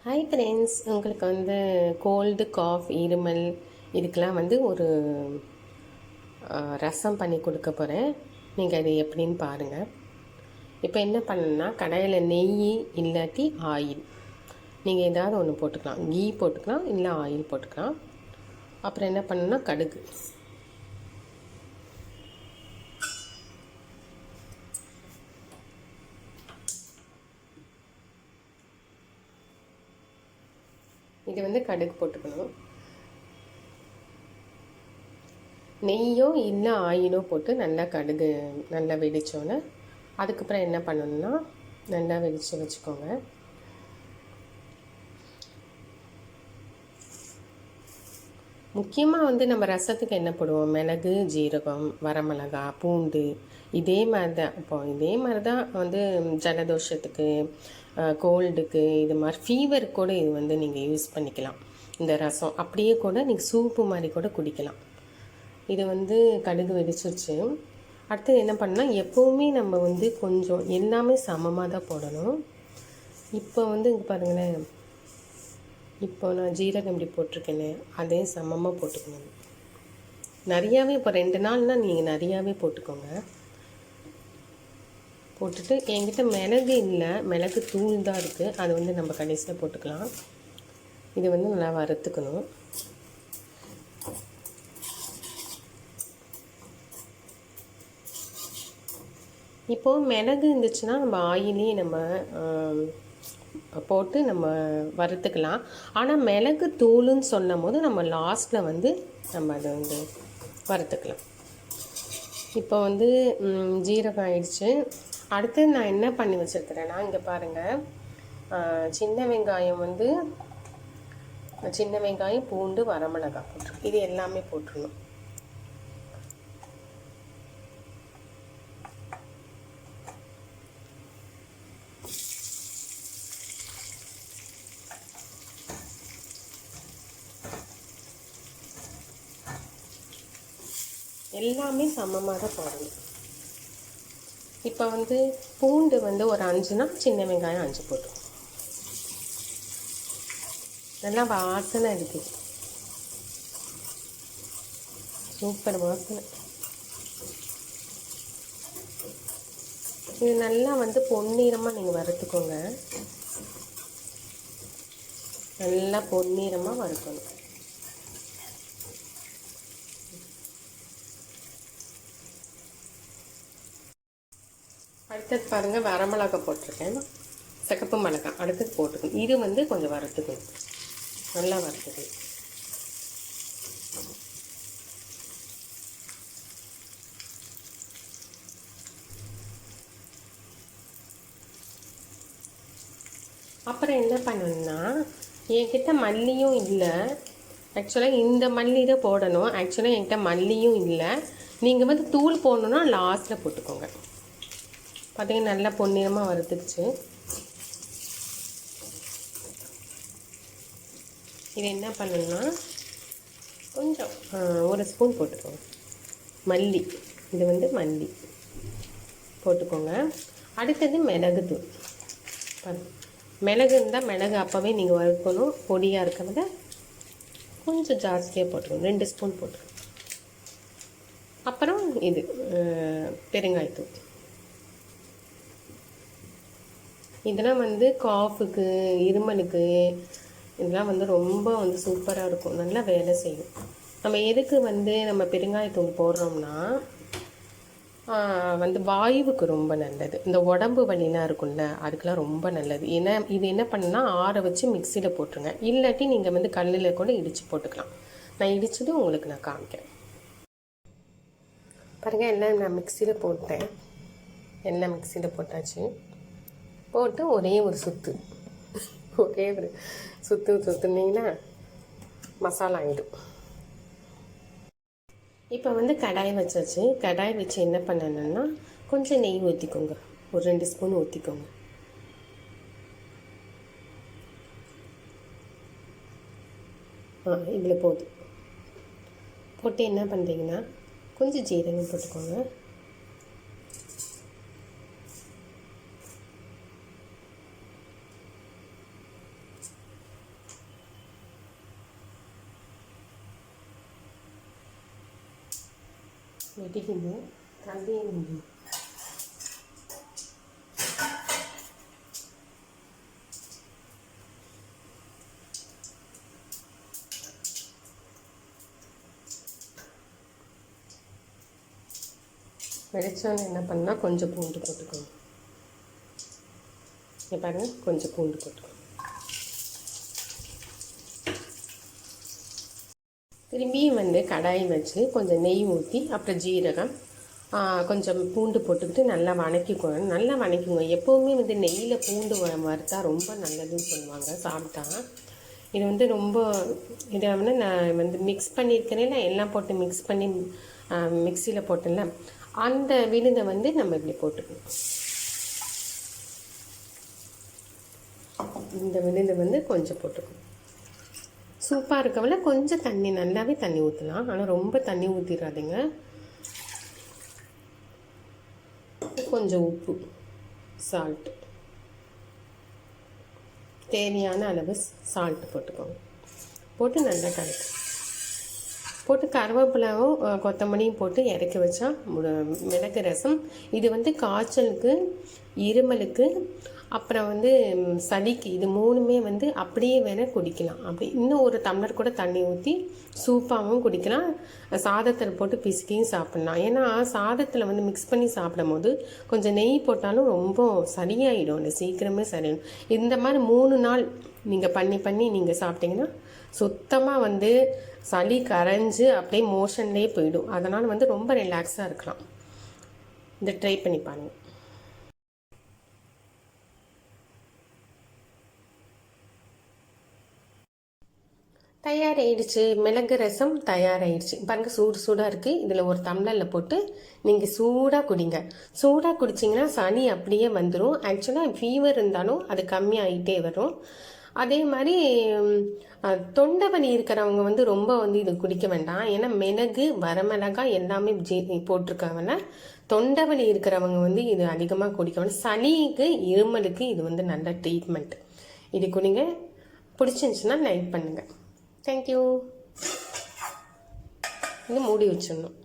Hi friends, உங்களுக்கு cold cough இருமல் இதுக்கெலாம் ஒரு ரசம் பண்ணி கொடுக்க போகிறேன். நீங்கள் அது எப்படின்னு பாருங்கள். இப்போ என்ன பண்ணணுன்னா, கடாயில் நெய் இல்லாட்டி ஆயில், நீங்கள் ஏதாவது ஒன்று போட்டுக்கலாம். கீ போட்டுக்கலாம், இல்லை ஆயில் போட்டுக்கலாம். அப்புறம் என்ன பண்ணணுன்னா, கடுகு, இது கடுகு போட்டுக்கணும். நெய்யோ இல்லை ஆயிலோ போட்டு நல்லா கடுகு நல்லா வெடித்தோன்னே அதுக்கப்புறம் என்ன பண்ணணும்னா, நல்லா வெடித்து வச்சுக்கோங்க. முக்கியமாக நம்ம ரசத்துக்கு என்ன போடுவோம்? மிளகு, ஜீரகம், வரமிளகா, பூண்டு, இதே மாதிரி தான். இதே மாதிரி தான் ஜலதோஷத்துக்கு, கோல்டுக்கு, இது மாதிரி ஃபீவருக்கு கூட இது நீங்கள் யூஸ் பண்ணிக்கலாம். இந்த ரசம் அப்படியே கூட நீங்கள் சூப்பு மாதிரி கூட குடிக்கலாம். இது கடுகு வெடிச்சிருச்சு. அடுத்து என்ன பண்ணால், எப்போவுமே நம்ம கொஞ்சம் எல்லாமே சமமாக தான் போடணும். இப்போ இங்கே பாருங்களேன், இப்போ நான் ஜீரகம் இப்படி போட்டிருக்கேனே, அதே சமமாக போட்டுக்கணும். நிறையாவே இப்போ 2 நாள்னால் நீங்கள் நிறையாவே போட்டுக்கோங்க. போட்டுட்டு, என்கிட்ட மிளகு இல்லை, மிளகு தூள் தான் இருக்குது. அது நம்ம கடைசியில் போட்டுக்கலாம். இது நல்லா வறுத்துக்கணும். இப்போது மிளகு இருந்துச்சுன்னா நம்ம ஆயிலே போட்டு நம்ம வறுத்துக்கலாம். ஆனால் மிளகு தூளுன்னு சொன்னும் போது நம்ம லாஸ்ட்டில் நம்ம அதை வறுத்துக்கலாம். இப்போ ஜீரகம் ஆயிடுச்சு. அடுத்து நான் என்ன பண்ணி வச்சுருக்கிறேன்னா, இங்கே பாருங்கள், சின்ன வெங்காயம், பூண்டு, வரமிளகாய் போட்டுருக்கு. இது எல்லாமே போட்டுடணும். எல்லாமே சமமாக தான் போடணும். இப்போ பூண்டு ஒரு 5னா, சின்ன வெங்காயம் 5 போட்டோம். நல்லா வாசனை இருக்குது, சூப்பர் வாசனை. இது நல்லா பொன்னிறமாக நீங்கள் வறுத்துக்கோங்க. நல்லா பொன்னிறமாக வறுக்கணும். அடுத்தது பாருங்கள், வரமிளகாய் போட்டிருக்கேன், சிகப்பு மிளகாய் அடுத்தது போட்டுக்கணும். இது கொஞ்சம் வறுத்துக்கணும், நல்லா வறுத்துக்கு. அப்புறம் என்ன பண்ணணும்னா, என்கிட்ட மல்லியும் இல்லை. ஆக்சுவலாக இந்த மல்லி தான் போடணும். ஆக்சுவலாக என்கிட்ட மல்லியும் இல்லை. நீங்கள் தூள் போடணுன்னா லாஸ்ட்டில் போட்டுக்கோங்க. பார்த்தீங்கன்னா நல்லா பொன்னிறமாக வறுத்துடுச்சு. இது என்ன பண்ணணும்னா, கொஞ்சம் 1 ஸ்பூன் போட்டுக்கோங்க மல்லி. இது மல்லி போட்டுக்கோங்க. அடுத்தது மிளகுத்தூள். மிளகு இருந்தால் மிளகு அப்போவே நீங்கள் வறுக்கணும். பொடியாக இருக்கிறத கொஞ்சம் ஜாஸ்தியாக போட்டுக்கணும், 2 ஸ்பூன் போட்டுக்கணும். அப்புறம் இது பெருங்காயத்தூள். இதெல்லாம் காஃபுக்கு, இருமலுக்கு, இதெல்லாம் ரொம்ப சூப்பராக இருக்கும், நல்லா வேலை செய்யும். நம்ம எதுக்கு நம்ம பெருங்காயத்தூள் போடுறோம்னா, வாயுவுக்கு ரொம்ப நல்லது. இந்த உடம்பு வலிலாம் இருக்கும்ல, அதுக்கெலாம் ரொம்ப நல்லது. ஏன்னா இது என்ன பண்ணால், ஆற வச்சு மிக்சியில் போட்டுருங்க. இல்லாட்டி நீங்கள் கல்லில் கூட இடித்து போட்டுக்கலாம். நான் இடித்தது உங்களுக்கு நான் காமிக்கிறேன் பாருங்கள். எல்லாம் நான் மிக்சியில் போட்டேன். எல்லாம் மிக்சியில் போட்டாச்சு. போட்டு ஒரே ஒரு சுற்றுனீங்கன்னா மசாலா ஆகிடும். இப்போ கடாய் வச்சாச்சு. கடாய் வச்சு என்ன பண்ணணுன்னா, கொஞ்சம் நெய் ஊற்றிக்கோங்க, ஒரு 2 ஸ்பூன் ஊற்றிக்கோங்க. இதில் போதும். போட்டு என்ன பண்ணுறீங்கன்னா, கொஞ்சம் ஜீரகம் போட்டுக்கோங்க. வெட்டிக்கிங்க தந்தையை வெடிச்சோன்னு என்ன பண்ணால் கொஞ்சம் பூண்டு போட்டுக்கணும். இங்கே பாருங்கள், கொஞ்சம் பூண்டு போட்டுக்கணும். திரும்பியும் வந்து கடாய் வச்சு கொஞ்சம் நெய் ஊற்றி அப்புறம் ஜீரகம் கொஞ்சம் பூண்டு போட்டுக்கிட்டு நல்லா வணக்கிக்கணும். நல்லா வணக்கிங்க. எப்போவுமே வந்து நெய்யில் பூண்டு வறுத்தா ரொம்ப நல்லதுன்னு சொல்லுவாங்க சாப்பிட்டா. இது வந்து ரொம்ப இதை வந்து நான் வந்து மிக்ஸ் பண்ணியிருக்கிறேன், எல்லாம் போட்டு மிக்ஸ் பண்ணி மிக்சியில் போட்டேன்ல, அந்த விழுதை வந்து நம்ம இப்படி போட்டுக்கணும். இந்த விழுதை வந்து கொஞ்சம் போட்டுக்கணும். சூப்பாக இருக்கவள கொஞ்சம் தண்ணி, நல்லாவே தண்ணி ஊற்றலாம், ஆனால் ரொம்ப தண்ணி ஊற்றிடாதீங்க. கொஞ்சம் உப்பு, சால்ட்டு, தேவையான அளவு சால்ட்டு போட்டுக்கோங்க. போட்டு நல்லா கலக்கு. போட்டு கருவேப்பிலாவும் கொத்தமல்லியும் போட்டு இறக்கி வச்சா மிளகு ரசம். இது வந்து காய்ச்சலுக்கு, இருமலுக்கு, அப்புறம் வந்து சளிக்கு, இது மூணுமே வந்து அப்படியே வேணால் குடிக்கலாம். அப்படி இன்னும் ஒரு டம்ளர் கூட தண்ணி ஊற்றி சூப்பாகவும் குடிக்கலாம். சாதத்தில் போட்டு பிசுக்கியும் சாப்பிட்லாம். ஏன்னா சாதத்தில் வந்து மிக்ஸ் பண்ணி சாப்பிடும் போது கொஞ்சம் நெய் போட்டாலும் ரொம்ப சரியாயிடும், இல்லை சீக்கிரமே சரியாயிடும். இந்த மாதிரி 3 நாள் நீங்கள் பண்ணி நீங்கள் சாப்பிட்டீங்கன்னா சுத்தமாக வந்து சளி கரைஞ்சு அப்படியே மோஷன்லேயே போயிடும். அதனால் வந்து ரொம்ப ரிலாக்ஸாக இருக்கலாம். இதை ட்ரை பண்ணி பாருங்கள். தயாராகிடுச்சு. மிளகு ரசம் தயாராகிடுச்சு பாருங்கள். சூடாக இருக்குது. இதில் ஒரு டம்ளரில் போட்டு நீங்கள் சூடாக குடிங்க. சூடாக குடிச்சிங்கன்னா சளி அப்படியே வந்துடும். ஆக்சுவலாக ஃபீவர் இருந்தாலும் அது கம்மியாகிட்டே வரும். அதே மாதிரி தொண்டை வலி இருக்கிறவங்க வந்து ரொம்ப வந்து இது குடிக்க வேண்டாம். ஏன்னா மிளகு, வரமிளகாய் எல்லாமே போட்டிருக்காங்கன்னா தொண்டை வலி இருக்கிறவங்க வந்து இது அதிகமாக குடிக்க வேண்டாம். சளிக்கு, இருமலுக்கு இது வந்து நல்ல ட்ரீட்மெண்ட். இது குடிங்க. பிடிச்சிருந்துச்சுன்னா லைக் பண்ணுங்கள். தேங்க்யூ. இது மூடி வச்சிடணும்.